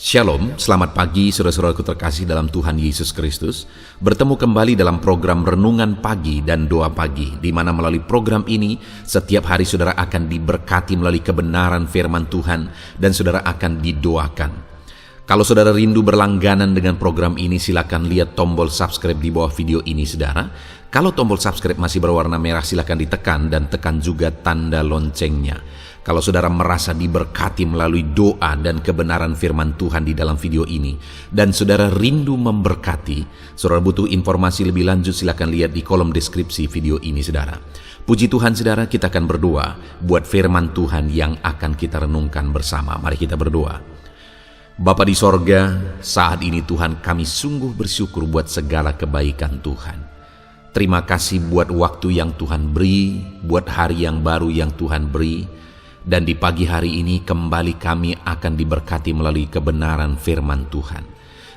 Shalom, selamat pagi saudara-saudaraku terkasih dalam Tuhan Yesus Kristus. Bertemu kembali dalam program Renungan Pagi dan Doa Pagi, di mana melalui program ini setiap hari saudara akan diberkati melalui kebenaran firman Tuhan dan saudara akan didoakan. Kalau saudara rindu berlangganan dengan program ini, silakan lihat tombol subscribe di bawah video ini saudara. Kalau tombol subscribe masih berwarna merah, silakan ditekan dan tekan juga tanda loncengnya. Kalau saudara merasa diberkati melalui doa dan kebenaran firman Tuhan di dalam video ini, dan saudara rindu memberkati, saudara butuh informasi lebih lanjut, silakan lihat di kolom deskripsi video ini saudara. Puji Tuhan saudara, kita akan berdoa buat firman Tuhan yang akan kita renungkan bersama. Mari kita berdoa. Bapa di sorga, saat ini Tuhan kami sungguh bersyukur buat segala kebaikan Tuhan. Terima kasih buat waktu yang Tuhan beri, buat hari yang baru yang Tuhan beri. Dan di pagi hari ini kembali kami akan diberkati melalui kebenaran firman Tuhan.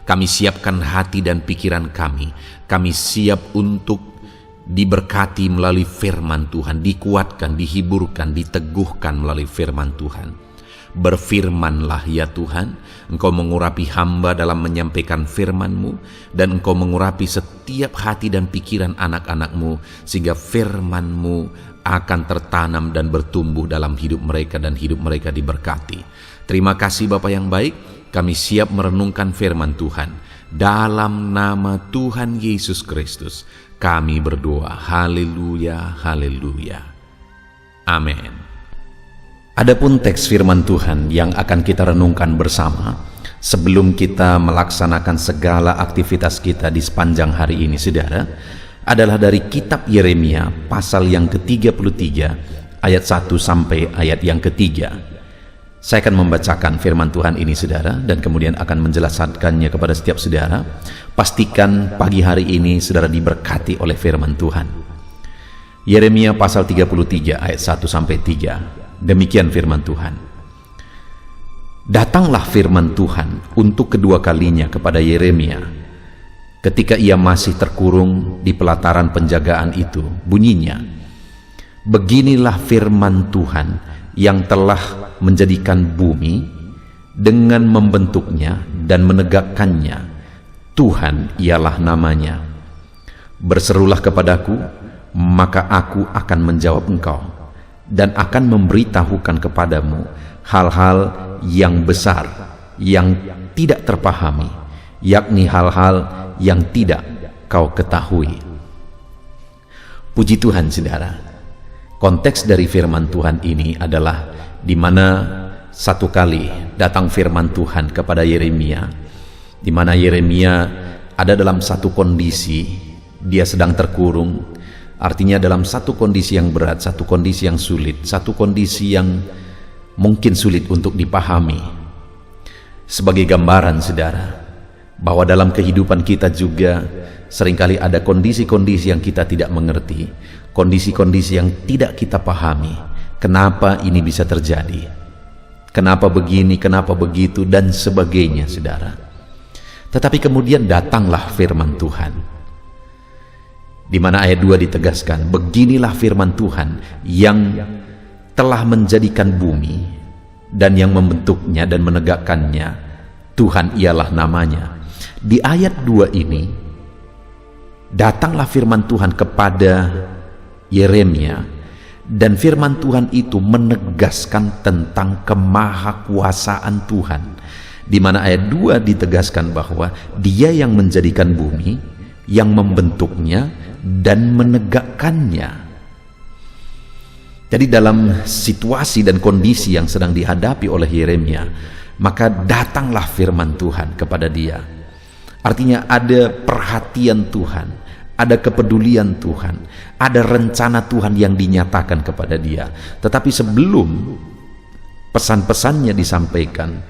Kami siapkan hati dan pikiran kami. Kami siap untuk diberkati melalui firman Tuhan, dikuatkan, dihiburkan, diteguhkan melalui firman Tuhan. Berfirmanlah ya Tuhan, Engkau mengurapi hamba dalam menyampaikan firman-Mu, dan Engkau mengurapi setiap hati dan pikiran anak-anak-Mu, sehingga firman-Mu akan tertanam dan bertumbuh dalam hidup mereka dan hidup mereka diberkati. Terima kasih Bapa yang baik, kami siap merenungkan firman Tuhan. Dalam nama Tuhan Yesus Kristus, kami berdoa. Haleluya, haleluya. Amin. Adapun teks firman Tuhan yang akan kita renungkan bersama sebelum kita melaksanakan segala aktivitas kita di sepanjang hari ini saudara, adalah dari kitab Yeremia pasal yang ke-33 ayat 1 sampai ayat yang ke-3. Saya akan membacakan firman Tuhan ini saudara, dan kemudian akan menjelaskannya kepada setiap saudara. Pastikan pagi hari ini saudara diberkati oleh firman Tuhan. Yeremia pasal 33 ayat 1 sampai 3. Demikian firman Tuhan. Datanglah firman Tuhan untuk kedua kalinya kepada Yeremia ketika ia masih terkurung di pelataran penjagaan itu. Bunyinya, beginilah firman Tuhan yang telah menjadikan bumi dengan membentuknya dan menegakkannya. Tuhan ialah namanya. Berserulah kepadaku, maka aku akan menjawab engkau, dan akan memberitahukan kepadamu hal-hal yang besar yang tidak terpahami, yakni hal-hal yang tidak kau ketahui. Puji Tuhan saudara, konteks dari firman Tuhan ini adalah di mana satu kali datang firman Tuhan kepada Yeremia, di mana Yeremia ada dalam satu kondisi, dia sedang terkurung. Artinya dalam satu kondisi yang berat, satu kondisi yang sulit, satu kondisi yang mungkin sulit untuk dipahami. Sebagai gambaran saudara, bahwa dalam kehidupan kita juga seringkali ada kondisi-kondisi yang kita tidak mengerti, kondisi-kondisi yang tidak kita pahami. Kenapa ini bisa terjadi? Kenapa begini, kenapa begitu, dan sebagainya saudara. Tetapi kemudian datanglah firman Tuhan, di mana ayat 2 ditegaskan, beginilah firman Tuhan yang telah menjadikan bumi dan yang membentuknya dan menegakkannya. Tuhan ialah namanya. Di ayat 2 ini, datanglah firman Tuhan kepada Yeremia, dan firman Tuhan itu menegaskan tentang kemahakuasaan Tuhan, di mana ayat 2 ditegaskan bahwa Dia yang menjadikan bumi, yang membentuknya dan menegakkannya. Jadi dalam situasi dan kondisi yang sedang dihadapi oleh Yeremia, maka datanglah firman Tuhan kepada dia. Artinya ada perhatian Tuhan, ada kepedulian Tuhan, ada rencana Tuhan yang dinyatakan kepada dia. Tetapi sebelum pesan-pesannya disampaikan,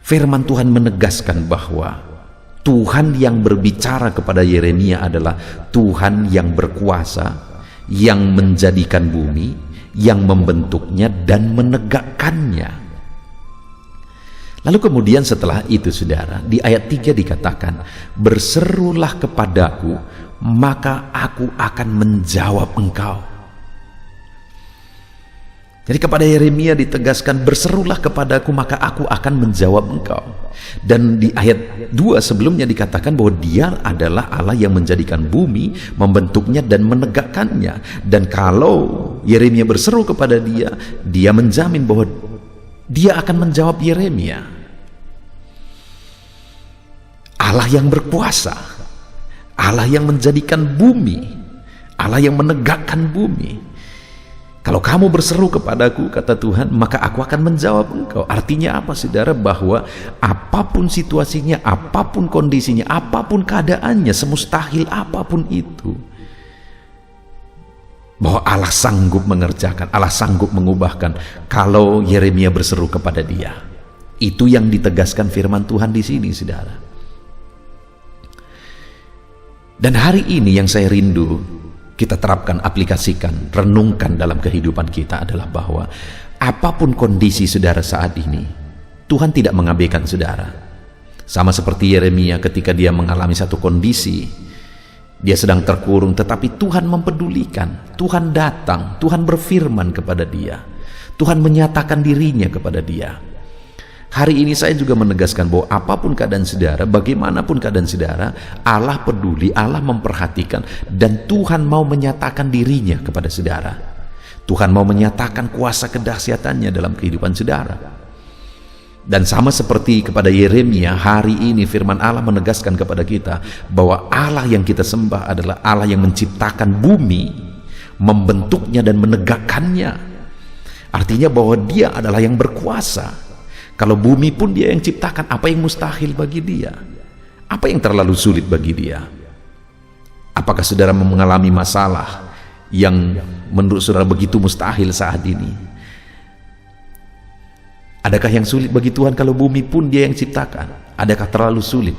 firman Tuhan menegaskan bahwa Tuhan yang berbicara kepada Yeremia adalah Tuhan yang berkuasa, yang menjadikan bumi, yang membentuknya dan menegakkannya. Lalu kemudian setelah itu saudara, di ayat 3 dikatakan, berserulah kepadaku, maka aku akan menjawab engkau. Jadi kepada Yeremia ditegaskan, berserulah kepadaku maka aku akan menjawab engkau. Dan di ayat 2 sebelumnya dikatakan bahwa dia adalah Allah yang menjadikan bumi, membentuknya dan menegakkannya. Dan kalau Yeremia berseru kepada dia, dia menjamin bahwa dia akan menjawab Yeremia. Allah yang berkuasa, Allah yang menjadikan bumi, Allah yang menegakkan bumi. Kalau kamu berseru kepadaku, kata Tuhan, maka aku akan menjawab engkau. Artinya apa, saudara? Bahwa apapun situasinya, apapun kondisinya, apapun keadaannya, semustahil apapun itu, bahwa Allah sanggup mengerjakan, Allah sanggup mengubahkan kalau Yeremia berseru kepada dia. Itu yang ditegaskan firman Tuhan di sini, saudara. Dan hari ini yang saya rindu kita terapkan, aplikasikan, renungkan dalam kehidupan kita adalah bahwa apapun kondisi saudara saat ini, Tuhan tidak mengabaikan saudara. Sama seperti Yeremia ketika dia mengalami satu kondisi, dia sedang terkurung, tetapi Tuhan mempedulikan. Tuhan datang, Tuhan berfirman kepada dia, Tuhan menyatakan dirinya kepada dia. Hari ini saya juga menegaskan bahwa apapun keadaan saudara, bagaimanapun keadaan saudara, Allah peduli, Allah memperhatikan, dan Tuhan mau menyatakan dirinya kepada saudara. Tuhan mau menyatakan kuasa kedahsyatannya dalam kehidupan saudara. Dan sama seperti kepada Yeremia, hari ini firman Allah menegaskan kepada kita bahwa Allah yang kita sembah adalah Allah yang menciptakan bumi, membentuknya dan menegakkannya. Artinya bahwa dia adalah yang berkuasa. Kalau bumi pun dia yang ciptakan, apa yang mustahil bagi dia? Apa yang terlalu sulit bagi dia? Apakah saudara mengalami masalah yang menurut saudara begitu mustahil saat ini? Adakah yang sulit bagi Tuhan kalau bumi pun dia yang ciptakan? Adakah terlalu sulit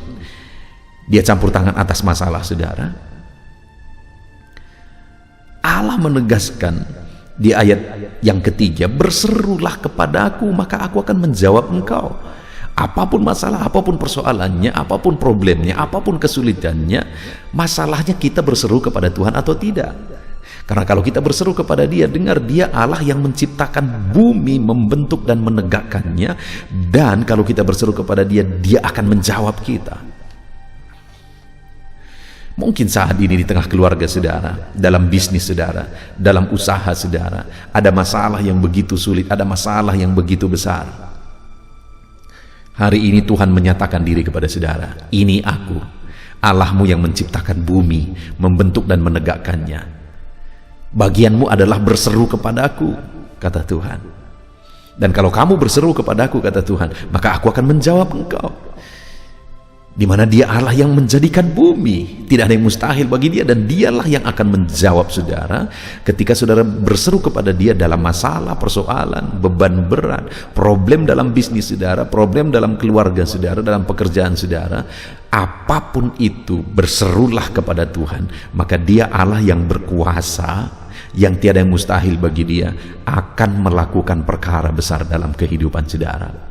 dia campur tangan atas masalah saudara? Allah menegaskan di ayat yang ketiga, berserulah kepadaku maka aku akan menjawab engkau. Apapun masalah, apapun persoalannya, apapun problemnya, apapun kesulitannya, masalahnya kita berseru kepada Tuhan atau tidak. Karena kalau kita berseru kepada dia, dengar, dia Allah yang menciptakan bumi, membentuk dan menegakkannya. Dan kalau kita berseru kepada dia, dia akan menjawab kita. Mungkin saat ini di tengah keluarga saudara, dalam bisnis saudara, dalam usaha saudara, ada masalah yang begitu sulit, ada masalah yang begitu besar. Hari ini Tuhan menyatakan diri kepada saudara, ini aku, Allahmu yang menciptakan bumi, membentuk dan menegakkannya. Bagianmu adalah berseru kepadaku, kata Tuhan. Dan kalau kamu berseru kepadaku, kata Tuhan, maka aku akan menjawab engkau. Di mana dia Allah yang menjadikan bumi, tidak ada yang mustahil bagi dia, dan dialah yang akan menjawab saudara ketika saudara berseru kepada dia dalam masalah, persoalan, beban berat, problem dalam bisnis saudara, problem dalam keluarga saudara, dalam pekerjaan saudara. Apapun itu, berserulah kepada Tuhan, maka dia Allah yang berkuasa, yang tiada yang mustahil bagi dia, akan melakukan perkara besar dalam kehidupan saudara.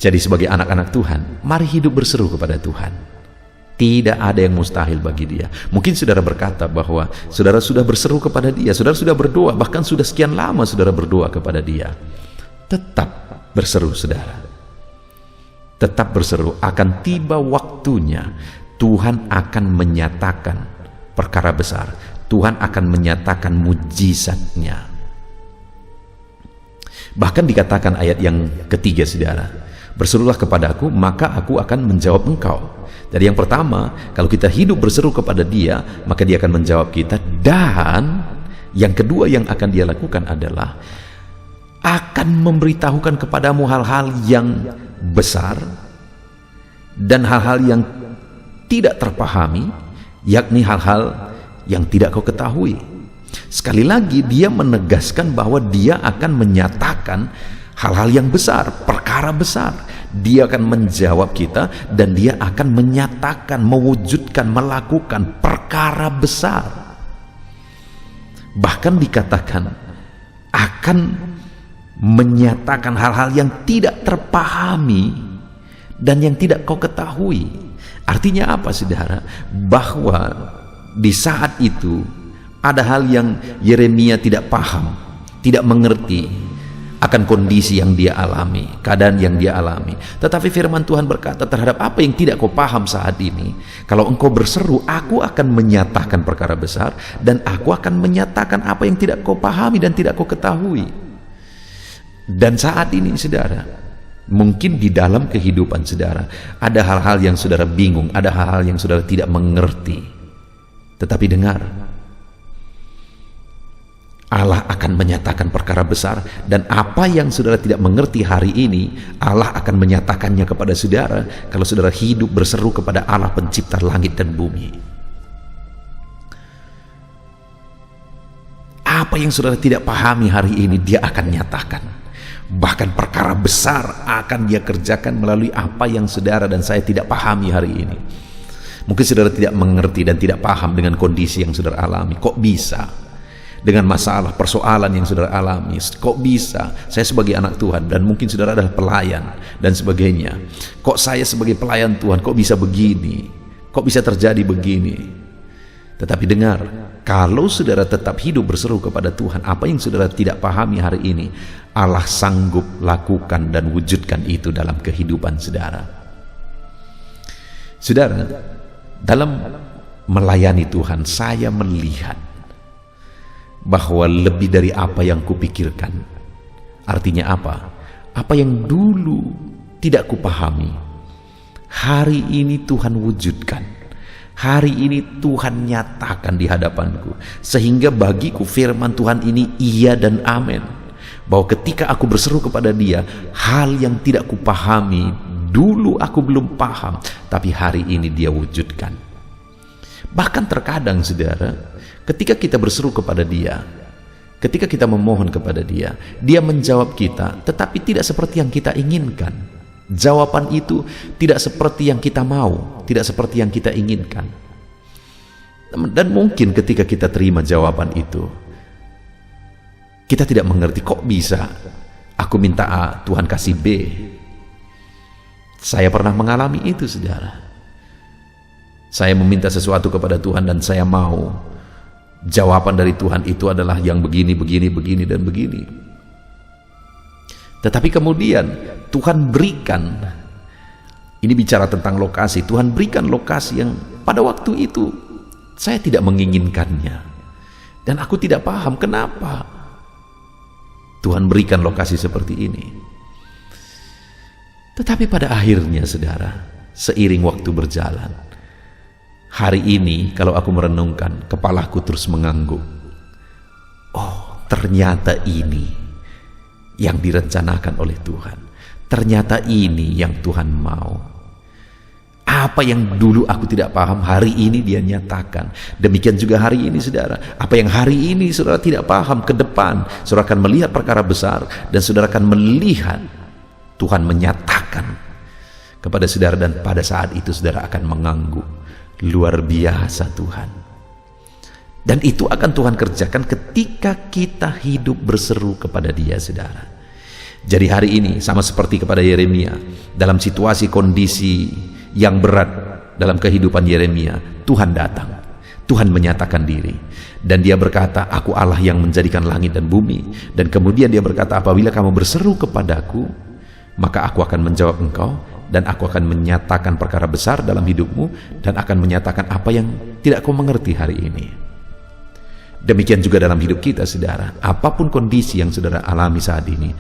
Jadi sebagai anak-anak Tuhan, mari hidup berseru kepada Tuhan. Tidak ada yang mustahil bagi dia. Mungkin saudara berkata bahwa saudara sudah berseru kepada dia, saudara sudah berdoa, bahkan sudah sekian lama saudara berdoa kepada dia. Tetap berseru saudara. Tetap berseru, akan tiba waktunya Tuhan akan menyatakan perkara besar. Tuhan akan menyatakan mujizatnya. Bahkan dikatakan ayat yang ketiga saudara, berserulah kepadaku maka aku akan menjawab engkau. Jadi yang pertama, kalau kita hidup berseru kepada dia, maka dia akan menjawab kita. Dan yang kedua yang akan dia lakukan adalah akan memberitahukan kepadamu hal-hal yang besar dan hal-hal yang tidak terpahami, yakni hal-hal yang tidak kau ketahui. Sekali lagi dia menegaskan bahwa dia akan menyatakan hal-hal yang besar, perkara besar. Dia akan menjawab kita dan dia akan menyatakan, mewujudkan, melakukan perkara besar. Bahkan dikatakan akan menyatakan hal-hal yang tidak terpahami dan yang tidak kau ketahui. Artinya apa saudara? Bahwa di saat itu ada hal yang Yeremia tidak paham, tidak mengerti akan kondisi yang dia alami, keadaan yang dia alami. Tetapi firman Tuhan berkata, terhadap apa yang tidak kau paham saat ini, kalau engkau berseru, aku akan menyatakan perkara besar, dan aku akan menyatakan apa yang tidak kau pahami dan tidak kau ketahui. Dan saat ini saudara, mungkin di dalam kehidupan saudara ada hal-hal yang saudara bingung, ada hal-hal yang saudara tidak mengerti. Tetapi dengar, Allah akan menyatakan perkara besar, dan apa yang saudara tidak mengerti hari ini, Allah akan menyatakannya kepada saudara kalau saudara hidup berseru kepada Allah pencipta langit dan bumi. Apa yang saudara tidak pahami hari ini, dia akan nyatakan. Bahkan perkara besar akan dia kerjakan melalui apa yang saudara dan saya tidak pahami hari ini. Mungkin saudara tidak mengerti dan tidak paham dengan kondisi yang saudara alami. Kok bisa? Dengan masalah, persoalan yang saudara alami, kok bisa? Saya sebagai anak Tuhan, dan mungkin saudara adalah pelayan dan sebagainya. Kok saya sebagai pelayan Tuhan, kok bisa begini? Kok bisa terjadi begini? Tetapi dengar, kalau saudara tetap hidup berseru kepada Tuhan, apa yang saudara tidak pahami hari ini, Allah sanggup lakukan dan wujudkan itu dalam kehidupan saudara. Saudara, dalam melayani Tuhan, saya melihat bahwa lebih dari apa yang kupikirkan. Artinya apa? Apa yang dulu tidak kupahami, hari ini Tuhan wujudkan. Hari ini Tuhan nyatakan di hadapanku, sehingga bagiku firman Tuhan ini iya dan amin, bahwa ketika aku berseru kepada Dia, hal yang tidak kupahami dulu aku belum paham, tapi hari ini Dia wujudkan. Bahkan terkadang saudara, ketika kita berseru kepada Dia, ketika kita memohon kepada Dia, Dia menjawab kita, tetapi tidak seperti yang kita inginkan. Jawaban itu tidak seperti yang kita mau, tidak seperti yang kita inginkan. Dan mungkin ketika kita terima jawaban itu, kita tidak mengerti, kok bisa aku minta A, Tuhan kasih B. Saya pernah mengalami itu saudara. Saya meminta sesuatu kepada Tuhan dan saya mau jawaban dari Tuhan itu adalah yang begini, begini, begini, dan begini. Tetapi kemudian Tuhan berikan, ini bicara tentang lokasi, Tuhan berikan lokasi yang pada waktu itu saya tidak menginginkannya. Dan aku tidak paham kenapa Tuhan berikan lokasi seperti ini. Tetapi pada akhirnya saudara, seiring waktu berjalan, hari ini kalau aku merenungkan, kepalaku terus mengangguk. Oh, ternyata ini yang direncanakan oleh Tuhan. Ternyata ini yang Tuhan mau. Apa yang dulu aku tidak paham, hari ini Dia nyatakan. Demikian juga hari ini saudara. Apa yang hari ini saudara tidak paham, ke depan saudara akan melihat perkara besar, dan saudara akan melihat Tuhan menyatakan kepada saudara, dan pada saat itu saudara akan mengangguk. Luar biasa Tuhan. Dan itu akan Tuhan kerjakan ketika kita hidup berseru kepada Dia saudara. Jadi hari ini sama seperti kepada Yeremia, dalam situasi kondisi yang berat dalam kehidupan Yeremia, Tuhan datang, Tuhan menyatakan diri, dan Dia berkata, aku Allah yang menjadikan langit dan bumi. Dan kemudian Dia berkata, apabila kamu berseru kepadaku, maka aku akan menjawab engkau, dan aku akan menyatakan perkara besar dalam hidupmu, dan akan menyatakan apa yang tidak kau mengerti hari ini. Demikian juga dalam hidup kita saudara. Apapun kondisi yang saudara alami saat ini,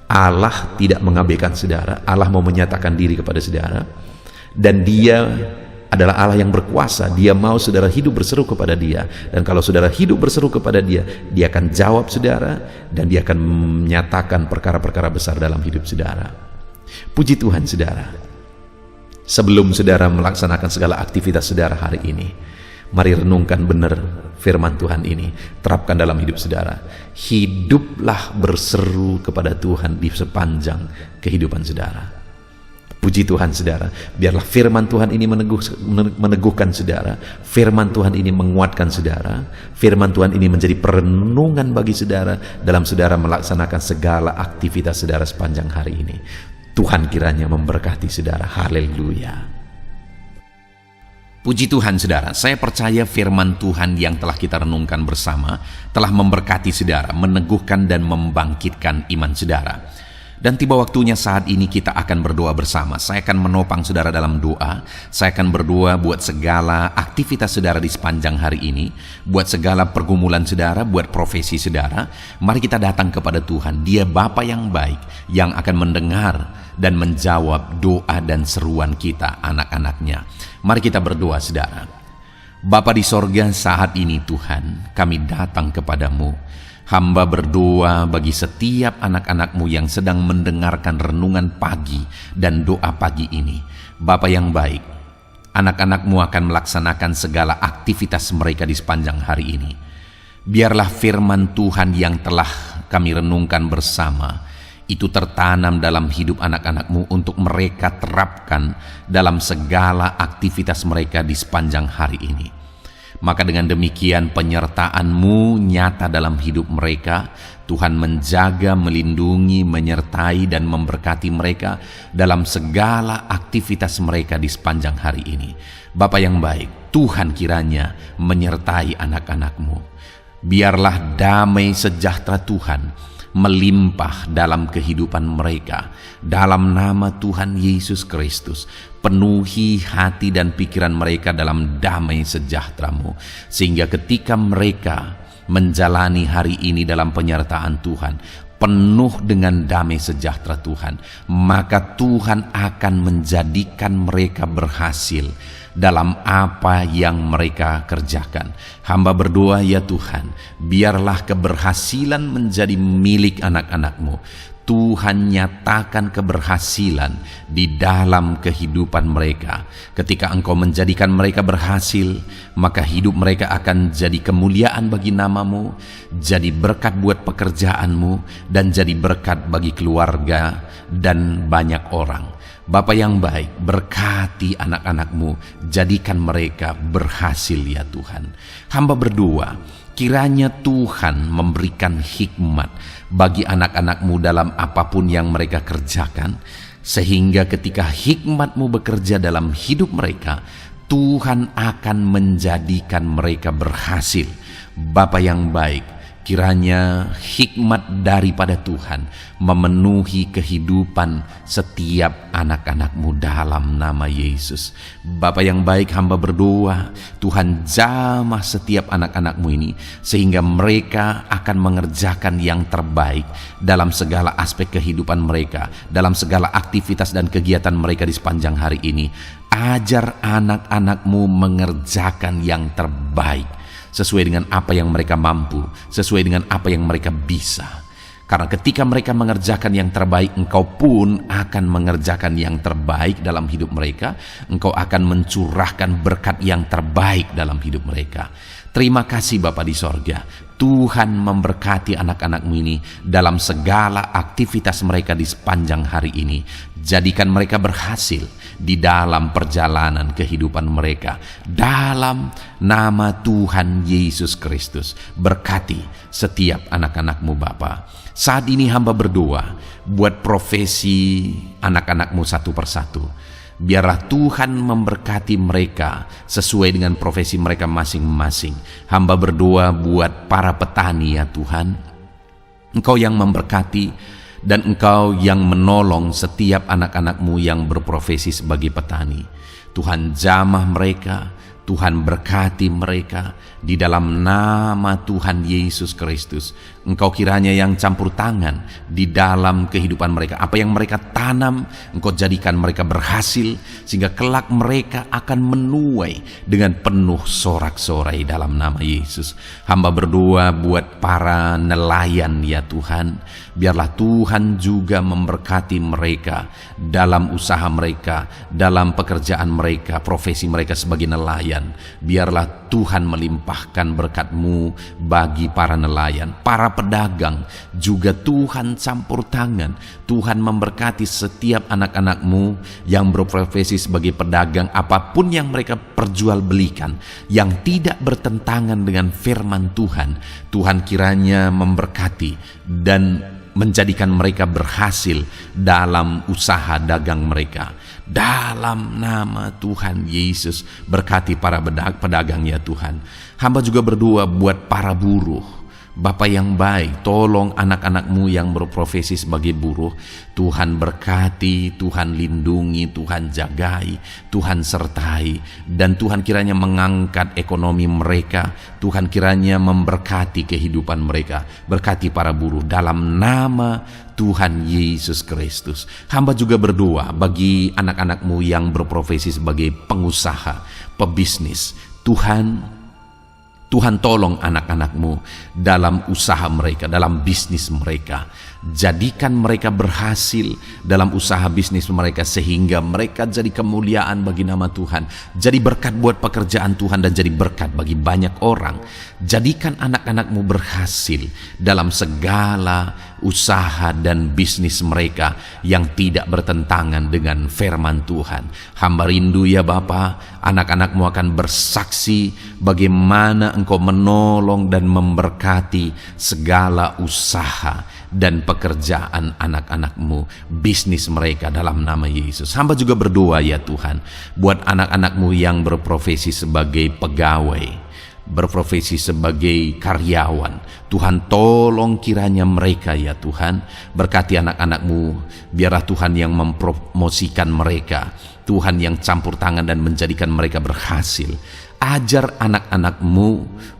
Allah tidak mengabaikan saudara. Allah mau menyatakan diri kepada saudara, dan Dia adalah Allah yang berkuasa. Dia mau saudara hidup berseru kepada Dia, dan kalau saudara hidup berseru kepada Dia, Dia akan jawab saudara, dan Dia akan menyatakan perkara-perkara besar dalam hidup saudara. Puji Tuhan saudara. Sebelum saudara melaksanakan segala aktivitas saudara hari ini, mari renungkan benar firman Tuhan ini, terapkan dalam hidup saudara. Hiduplah berseru kepada Tuhan di sepanjang kehidupan saudara. Puji Tuhan saudara, biarlah firman Tuhan ini meneguhkan saudara, firman Tuhan ini menguatkan saudara, firman Tuhan ini menjadi perenungan bagi saudara dalam saudara melaksanakan segala aktivitas saudara sepanjang hari ini. Tuhan kiranya memberkati saudara. Haleluya. Puji Tuhan saudara, saya percaya firman Tuhan yang telah kita renungkan bersama telah memberkati saudara, meneguhkan dan membangkitkan iman saudara. Dan tiba waktunya saat ini kita akan berdoa bersama. Saya akan menopang saudara dalam doa. Saya akan berdoa buat segala aktivitas saudara di sepanjang hari ini, buat segala pergumulan saudara, buat profesi saudara. Mari kita datang kepada Tuhan. Dia Bapa yang baik, yang akan mendengar dan menjawab doa dan seruan kita, anak-anaknya. Mari kita berdoa saudara. Bapa di sorga, saat ini Tuhan, kami datang kepadamu. Hamba berdoa bagi setiap anak-anak-Mu yang sedang mendengarkan renungan pagi dan doa pagi ini. Bapa yang baik, anak-anak-Mu akan melaksanakan segala aktivitas mereka di sepanjang hari ini. Biarlah firman Tuhan yang telah kami renungkan bersama itu tertanam dalam hidup anak-anak-Mu untuk mereka terapkan dalam segala aktivitas mereka di sepanjang hari ini. Maka dengan demikian penyertaan-Mu nyata dalam hidup mereka. Tuhan menjaga, melindungi, menyertai dan memberkati mereka dalam segala aktivitas mereka di sepanjang hari ini. Bapa yang baik, Tuhan kiranya menyertai anak-anak-Mu. Biarlah damai sejahtera Tuhan melimpah dalam kehidupan mereka. Dalam nama Tuhan Yesus Kristus, penuhi hati dan pikiran mereka dalam damai sejahtera-Mu, sehingga ketika mereka menjalani hari ini dalam penyertaan Tuhan, penuh dengan damai sejahtera Tuhan, maka Tuhan akan menjadikan mereka berhasil dalam apa yang mereka kerjakan. Hamba berdoa ya Tuhan, biarlah keberhasilan menjadi milik anak-anak-Mu. Tuhan nyatakan keberhasilan di dalam kehidupan mereka. Ketika Engkau menjadikan mereka berhasil, maka hidup mereka akan jadi kemuliaan bagi nama-Mu, jadi berkat buat pekerjaan-Mu, dan jadi berkat bagi keluarga dan banyak orang. Bapa yang baik, berkati anak-anak-Mu, jadikan mereka berhasil ya Tuhan. Hamba berdoa, kiranya Tuhan memberikan hikmat bagi anak-anak-Mu dalam apapun yang mereka kerjakan, sehingga ketika hikmat-Mu bekerja dalam hidup mereka, Tuhan akan menjadikan mereka berhasil. Bapa yang baik, kiranya hikmat daripada Tuhan memenuhi kehidupan setiap anak-anak-Mu dalam nama Yesus. Bapa yang baik, hamba berdoa, Tuhan jamah setiap anak-anak-Mu ini, sehingga mereka akan mengerjakan yang terbaik dalam segala aspek kehidupan mereka, dalam segala aktivitas dan kegiatan mereka di sepanjang hari ini. Ajar anak-anak-Mu mengerjakan yang terbaik, sesuai dengan apa yang mereka mampu, sesuai dengan apa yang mereka bisa. Karena ketika mereka mengerjakan yang terbaik, Engkau pun akan mengerjakan yang terbaik dalam hidup mereka. Engkau akan mencurahkan berkat yang terbaik dalam hidup mereka. Terima kasih Bapa di sorga. Tuhan memberkati anak-anak-Mu ini dalam segala aktivitas mereka di sepanjang hari ini. Jadikan mereka berhasil di dalam perjalanan kehidupan mereka. Dalam nama Tuhan Yesus Kristus, berkati setiap anak-anak-Mu Bapa. Saat ini hamba berdoa buat profesi anak-anak-Mu satu persatu. Biarlah Tuhan memberkati mereka sesuai dengan profesi mereka masing-masing. Hamba berdoa buat para petani ya Tuhan. Engkau yang memberkati dan Engkau yang menolong setiap anak-anak-Mu yang berprofesi sebagai petani. Tuhan jamah mereka, Tuhan berkati mereka di dalam nama Tuhan Yesus Kristus. Engkau kiranya yang campur tangan di dalam kehidupan mereka. Apa yang mereka tanam, Engkau jadikan mereka berhasil, sehingga kelak mereka akan menuai dengan penuh sorak-sorai dalam nama Yesus. Hamba berdoa buat para nelayan ya Tuhan. Biarlah Tuhan juga memberkati mereka dalam usaha mereka, dalam pekerjaan mereka, profesi mereka sebagai nelayan. Biarlah Tuhan melimpahkan berkat-Mu bagi para nelayan, para pedagang juga Tuhan campur tangan. Tuhan memberkati setiap anak-anak-Mu yang berprofesi sebagai pedagang, apapun yang mereka perjualbelikan yang tidak bertentangan dengan firman Tuhan. Tuhan kiranya memberkati dan menjadikan mereka berhasil dalam usaha dagang mereka. dalam nama Tuhan Yesus. Berkati para pedagang ya Tuhan. Hamba juga berdoa buat para buruh. Bapa yang baik, tolong anak-anak-Mu yang berprofesi sebagai buruh. Tuhan berkati, Tuhan lindungi, Tuhan jagai, Tuhan sertai. Dan Tuhan kiranya mengangkat ekonomi mereka. Tuhan kiranya memberkati kehidupan mereka. Berkati para buruh dalam nama Tuhan Yesus Kristus. Hamba juga berdoa bagi anak-anak-Mu yang berprofesi sebagai pengusaha, pebisnis. Tuhan tolong anak-anak-Mu dalam usaha mereka, dalam bisnis mereka. Jadikan mereka berhasil dalam usaha bisnis mereka sehingga mereka jadi kemuliaan bagi nama Tuhan. Jadi berkat buat pekerjaan Tuhan dan jadi berkat bagi banyak orang. Jadikan anak-anak-Mu berhasil dalam segala usaha dan bisnis mereka yang tidak bertentangan dengan firman Tuhan. Hamba rindu ya Bapa, anak-anak-Mu akan bersaksi bagaimana Engkau menolong dan memberkati segala usaha dan pekerjaan anak-anak-Mu, bisnis mereka dalam nama Yesus. Hamba juga berdoa ya Tuhan buat anak-anak-Mu yang berprofesi sebagai pegawai, berprofesi sebagai karyawan. Tuhan tolong kiranya mereka ya Tuhan. Berkati anak-anak-Mu, biarlah Tuhan yang mempromosikan mereka, Tuhan yang campur tangan dan menjadikan mereka berhasil. Ajar anak-anak-Mu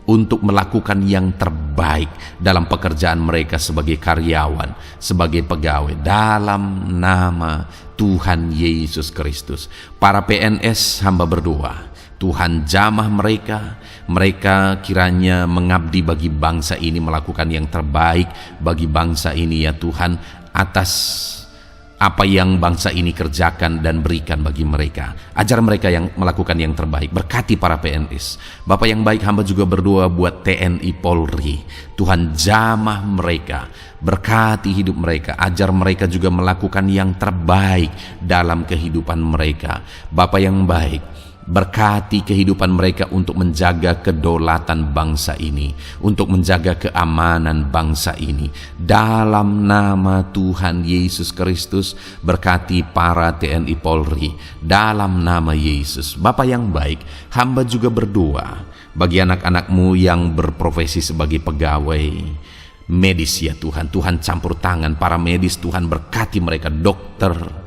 untuk melakukan yang terbaik dalam pekerjaan mereka sebagai karyawan, sebagai pegawai, dalam nama Tuhan Yesus Kristus. Para PNS hamba berdoa, Tuhan jamah mereka kiranya mengabdi bagi bangsa ini, melakukan yang terbaik bagi bangsa ini ya Tuhan, atas apa yang bangsa ini kerjakan dan berikan bagi mereka. Ajar mereka yang melakukan yang terbaik. Berkati para PNS. Bapak yang baik, hamba juga berdoa buat TNI Polri. Tuhan jamah mereka, berkati hidup mereka. Ajar mereka juga melakukan yang terbaik dalam kehidupan mereka. Bapak yang baik, berkati kehidupan mereka untuk menjaga kedaulatan bangsa ini, untuk menjaga keamanan bangsa ini. Dalam nama Tuhan Yesus Kristus, berkati para TNI Polri dalam nama Yesus. Bapa yang baik, hamba juga berdoa bagi anak-anak-Mu yang berprofesi sebagai pegawai medis ya Tuhan. Tuhan campur tangan para medis, Tuhan berkati mereka, dokter,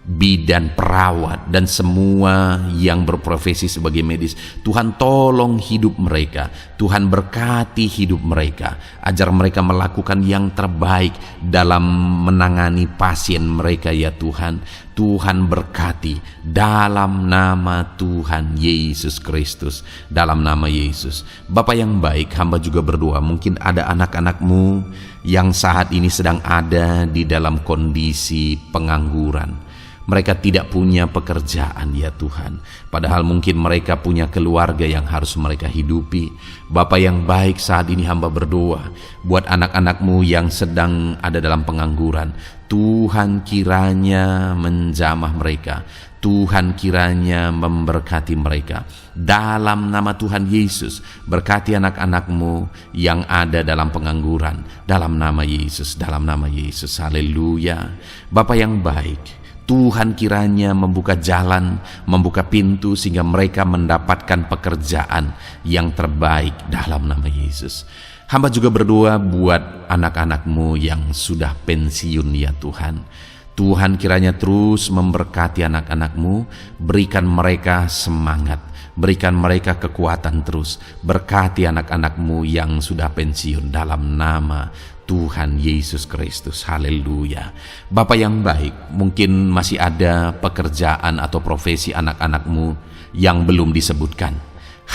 bidan, perawat, dan semua yang berprofesi sebagai medis. Tuhan tolong hidup mereka, Tuhan berkati hidup mereka. Ajar mereka melakukan yang terbaik dalam menangani pasien mereka ya Tuhan. Tuhan berkati dalam nama Tuhan Yesus Kristus, dalam nama Yesus. Bapa yang baik, hamba juga berdoa, mungkin ada anak-anak-Mu yang saat ini sedang ada di dalam kondisi pengangguran. Mereka tidak punya pekerjaan ya Tuhan, padahal mungkin mereka punya keluarga yang harus mereka hidupi. Bapa yang baik, saat ini hamba berdoa buat anak-anak-Mu yang sedang ada dalam pengangguran. Tuhan kiranya menjamah mereka, Tuhan kiranya memberkati mereka. Dalam nama Tuhan Yesus, berkati anak-anak-Mu yang ada dalam pengangguran, dalam nama Yesus, dalam nama Yesus. Haleluya. Bapa yang baik, Tuhan kiranya membuka jalan, membuka pintu sehingga mereka mendapatkan pekerjaan yang terbaik dalam nama Yesus. Hamba juga berdoa buat anak-anak-Mu yang sudah pensiun ya Tuhan. Tuhan kiranya terus memberkati anak-anak-Mu, berikan mereka semangat, berikan mereka kekuatan terus. Berkati anak-anak-Mu yang sudah pensiun dalam nama Tuhan Yesus Kristus. Haleluya. Bapa yang baik, mungkin masih ada pekerjaan atau profesi anak-anak-Mu yang belum disebutkan.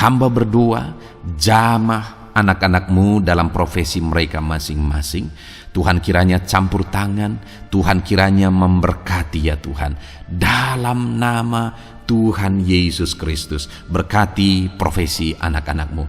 Hamba berdoa, jamah anak-anak-Mu dalam profesi mereka masing-masing. Tuhan kiranya campur tangan, Tuhan kiranya memberkati ya Tuhan. Dalam nama Tuhan Yesus Kristus, berkati profesi anak-anak-Mu.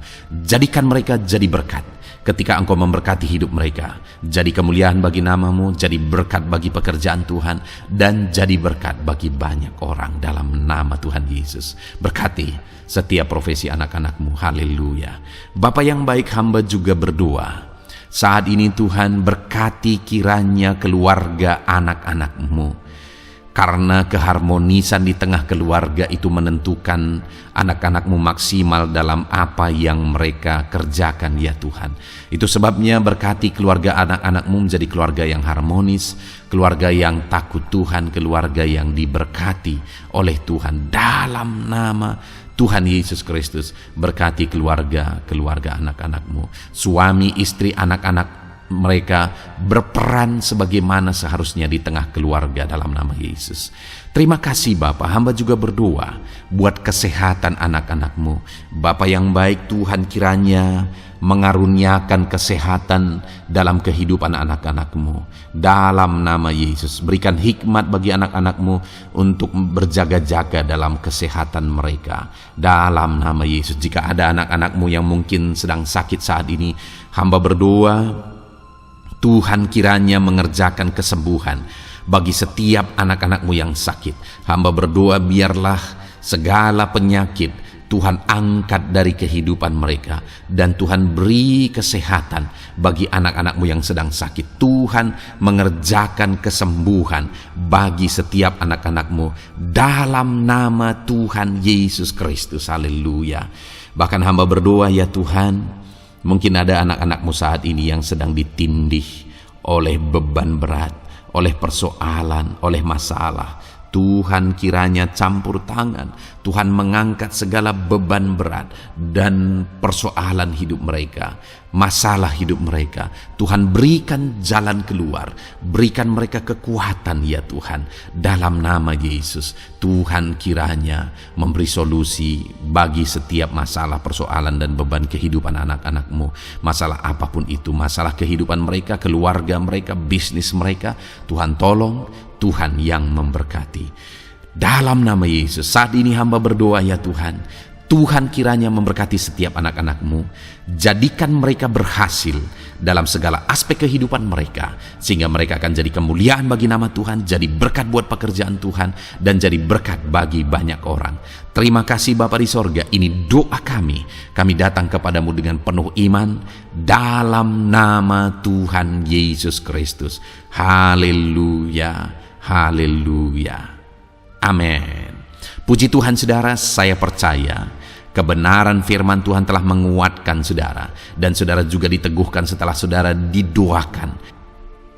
Jadikan mereka jadi berkat. Ketika Engkau memberkati hidup mereka, jadi kemuliaan bagi nama-Mu, jadi berkat bagi pekerjaan Tuhan, dan jadi berkat bagi banyak orang dalam nama Tuhan Yesus. Berkati setiap profesi anak-anak-Mu. Haleluya. Bapa yang baik, hamba juga berdoa saat ini Tuhan berkati kiranya keluarga anak-anak-Mu. karena keharmonisan di tengah keluarga itu menentukan anak-anak-Mu maksimal dalam apa yang mereka kerjakan ya Tuhan. Itu sebabnya berkati keluarga anak-anak-Mu menjadi keluarga yang harmonis, keluarga yang takut Tuhan, keluarga yang diberkati oleh Tuhan. Dalam nama Tuhan Yesus Kristus, berkati keluarga anak-anak-Mu, suami, istri, anak-anak mereka berperan sebagaimana seharusnya di tengah keluarga dalam nama Yesus. Terima kasih Bapa, hamba juga berdoa buat kesehatan anak-anak-Mu. Bapa yang baik, Tuhan kiranya mengaruniakan kesehatan dalam kehidupan anak-anak-Mu. Dalam nama Yesus, berikan hikmat bagi anak-anak-Mu untuk berjaga-jaga dalam kesehatan mereka. Dalam nama Yesus, jika ada anak-anak-Mu yang mungkin sedang sakit saat ini, hamba berdoa Tuhan kiranya mengerjakan kesembuhan bagi setiap anak-anak-Mu yang sakit. Hamba berdoa biarlah segala penyakit Tuhan angkat dari kehidupan mereka, dan Tuhan beri kesehatan bagi anak-anak-Mu yang sedang sakit. Tuhan mengerjakan kesembuhan bagi setiap anak-anak-Mu dalam nama Tuhan Yesus Kristus. Haleluya. Bahkan hamba berdoa ya Tuhan, mungkin ada anak-anak-Mu saat ini yang sedang ditindih oleh beban berat, oleh persoalan, oleh masalah. Tuhan kiranya campur tangan, Tuhan mengangkat segala beban berat dan persoalan hidup mereka, masalah hidup mereka. Tuhan berikan jalan keluar, berikan mereka kekuatan ya Tuhan. Dalam nama Yesus, Tuhan kiranya memberi solusi bagi setiap masalah, persoalan dan beban kehidupan anak-anak-Mu. Masalah apapun itu, masalah kehidupan mereka, keluarga mereka, bisnis mereka, Tuhan tolong, Tuhan yang memberkati. Dalam nama Yesus, saat ini hamba berdoa ya Tuhan, Tuhan kiranya memberkati setiap anak-anak-Mu, jadikan mereka berhasil dalam segala aspek kehidupan mereka, sehingga mereka akan jadi kemuliaan bagi nama Tuhan, jadi berkat buat pekerjaan Tuhan, dan jadi berkat bagi banyak orang. Terima kasih Bapa di sorga, ini doa kami datang kepadamu dengan penuh iman, dalam nama Tuhan Yesus Kristus. Haleluya, haleluya, amin. Puji Tuhan saudara, saya percaya kebenaran firman Tuhan telah menguatkan saudara, dan saudara juga diteguhkan setelah saudara didoakan.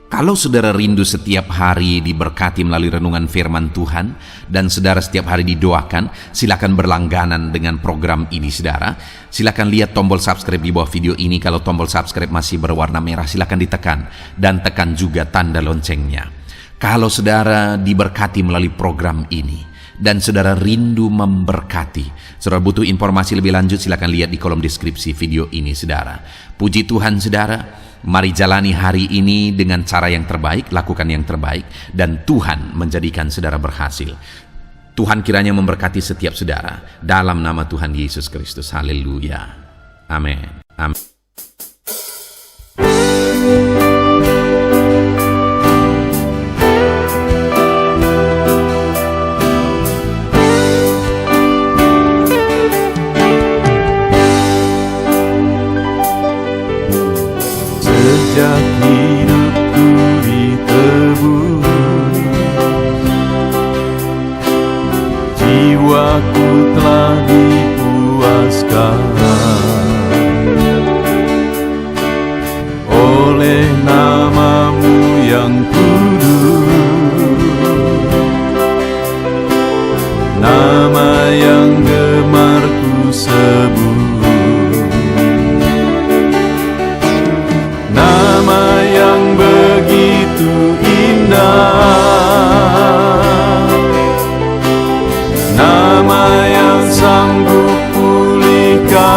Kalau saudara rindu setiap hari diberkati melalui renungan firman Tuhan, dan saudara setiap hari didoakan, silakan berlangganan dengan program ini saudara. Silakan lihat tombol subscribe di bawah video ini. Kalau tombol subscribe masih berwarna merah, silakan ditekan, dan tekan juga tanda loncengnya. Kalau saudara diberkati melalui program ini, dan saudara rindu memberkati, saudara butuh informasi lebih lanjut, silakan lihat di kolom deskripsi video ini saudara. Puji Tuhan saudara, mari jalani hari ini dengan cara yang terbaik, lakukan yang terbaik, dan Tuhan menjadikan saudara berhasil. Tuhan kiranya memberkati setiap saudara dalam nama Tuhan Yesus Kristus. Haleluya, amin, amin. Sejak hidupku ditebus, jiwaku telah dipuaskan oleh nama-Mu yang kudus, nama yang gemar ku sebut. Nama yang begitu indah, nama yang sanggup pulihkan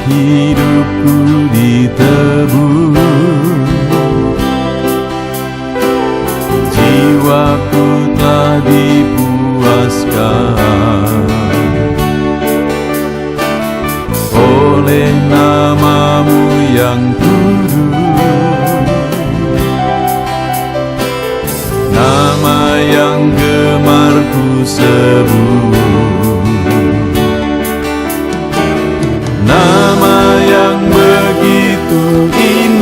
hidupku ditebus, jiwaku telah dipuaskan oleh nama-Mu yang kudus, nama yang gemar ku sebut, nama yang begitu indah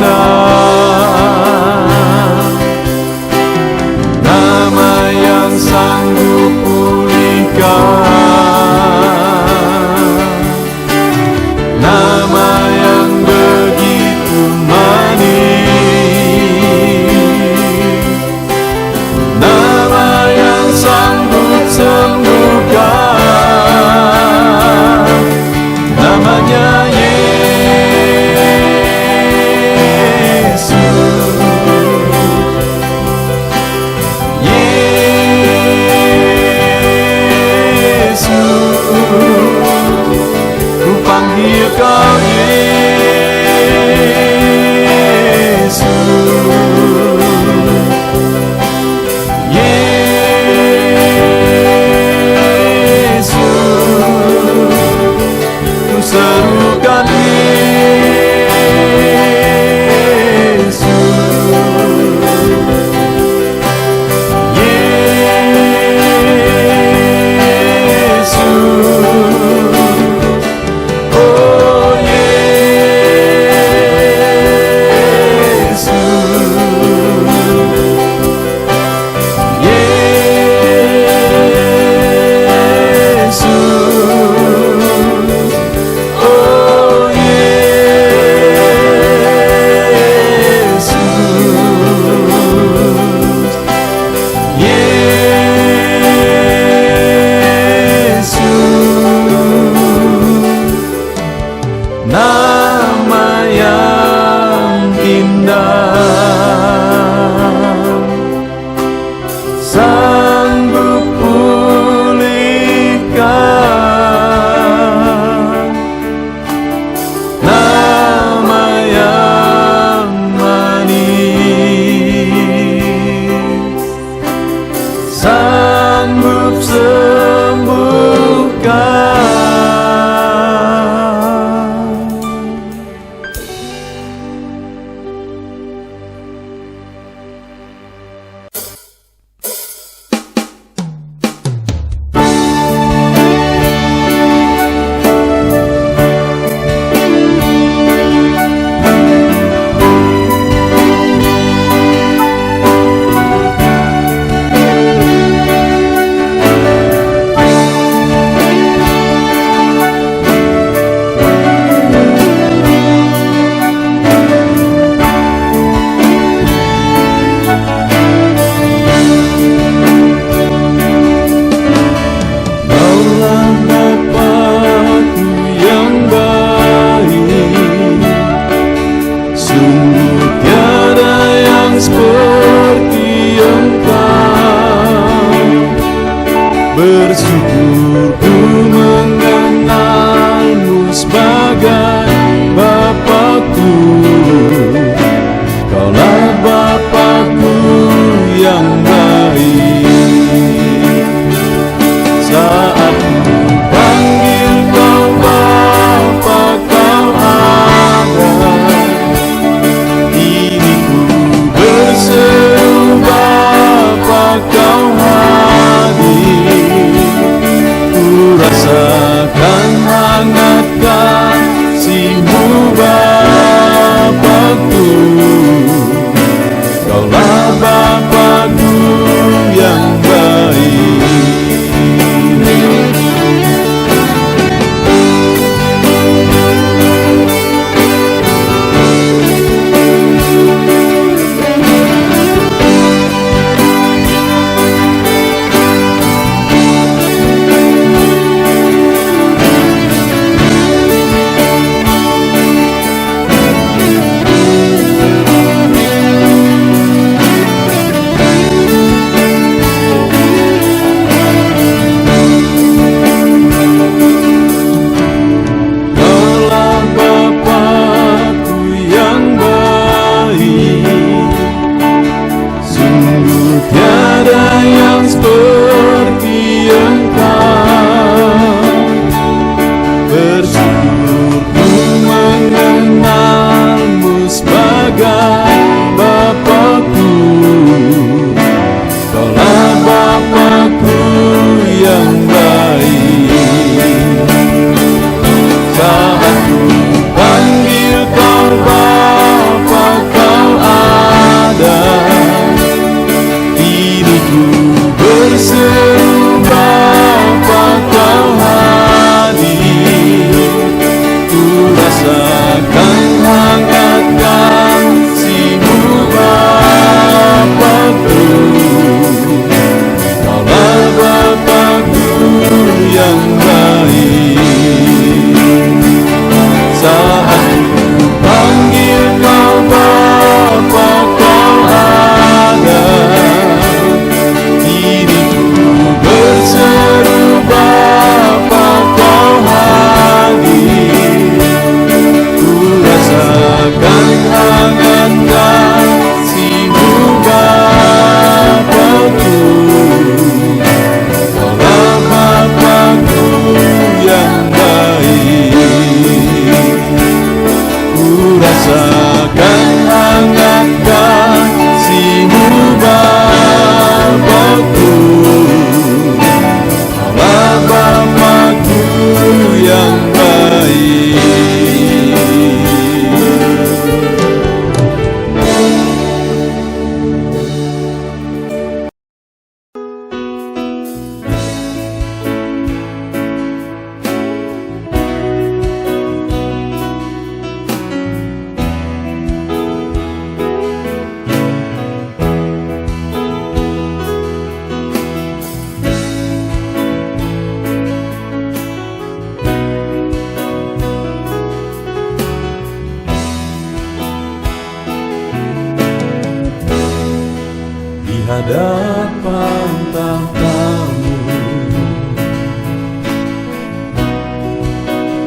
hadapan tahta-Mu,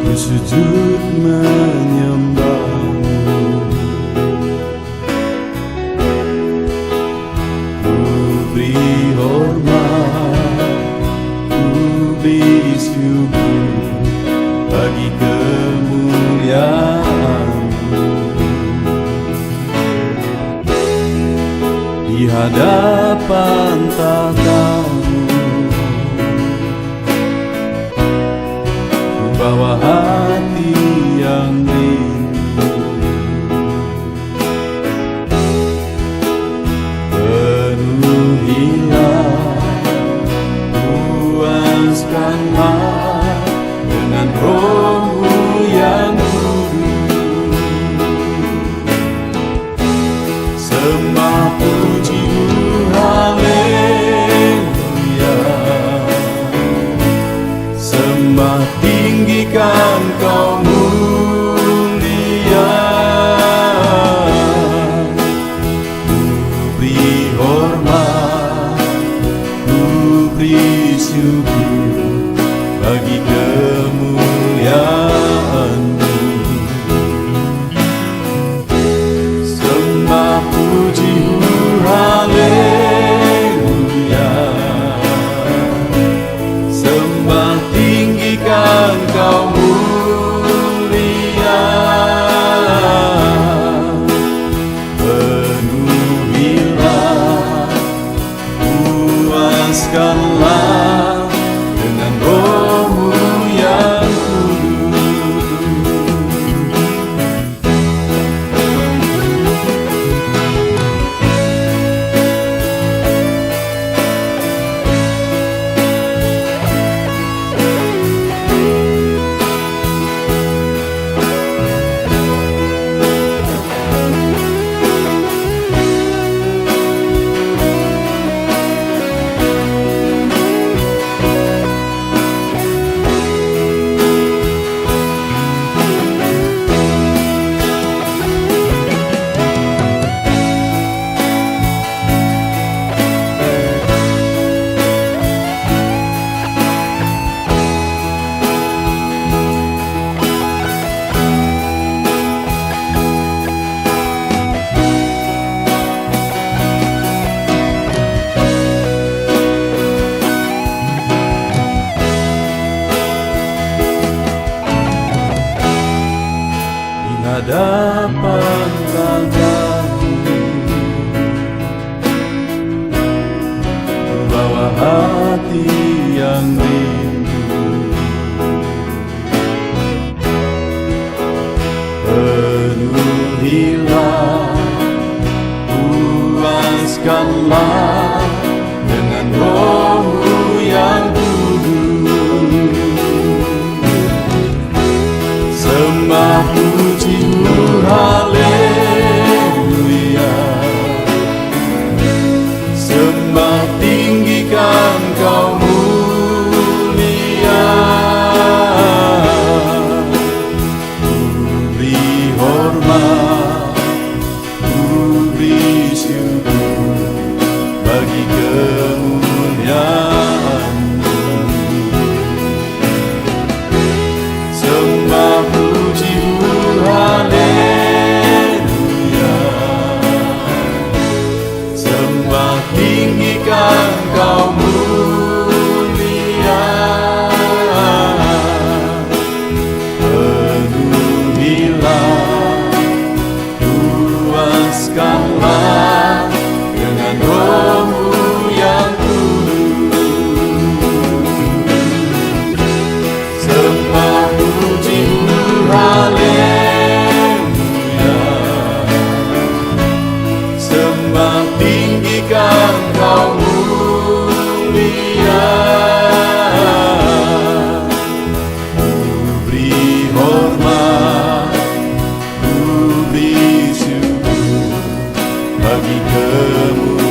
ku sujud menyembah-Mu. Ku beri hormat, ku beri syukur bagi kemuliaan-Mu. Di hadapan tahta-Mu, ku bawa hati yang rindu. Penuhilah, puaskanlah dengan Roh-Mu yang kudus. Sembah puji-Mu, haleluya. Sembah tinggikan Kau mulia. Ku beri hormat, ku beri syukur bagi kemuliaan-Mu. Sembah puji-Mu, haleluya. Sembah tinggikan Kau mulia. Penuhilah, puaskanlah dengan Roh-Mu yang kudus. Hadapan tahta-Mu, bawa hati yang rindu. Penuhilah, puaskanlah dengan Roh-Mu yang kudus. Sembah puji-Mu, haleluya. Sembah tinggikan Kau mulia. Ku beri hormat, ku beri syukur bagi kemuliaan-Mu. Sembah puji-Mu, haleluya. Sembah tinggikan Kau mulia. Penuhilah, puaskanlah dengan Roh-Mu yang kudus. Sembah puji-Mu, haleluya. Sembah tinggikan Kau mulia. Ku beri hormat, ku beri syukur bagi kemuliaan.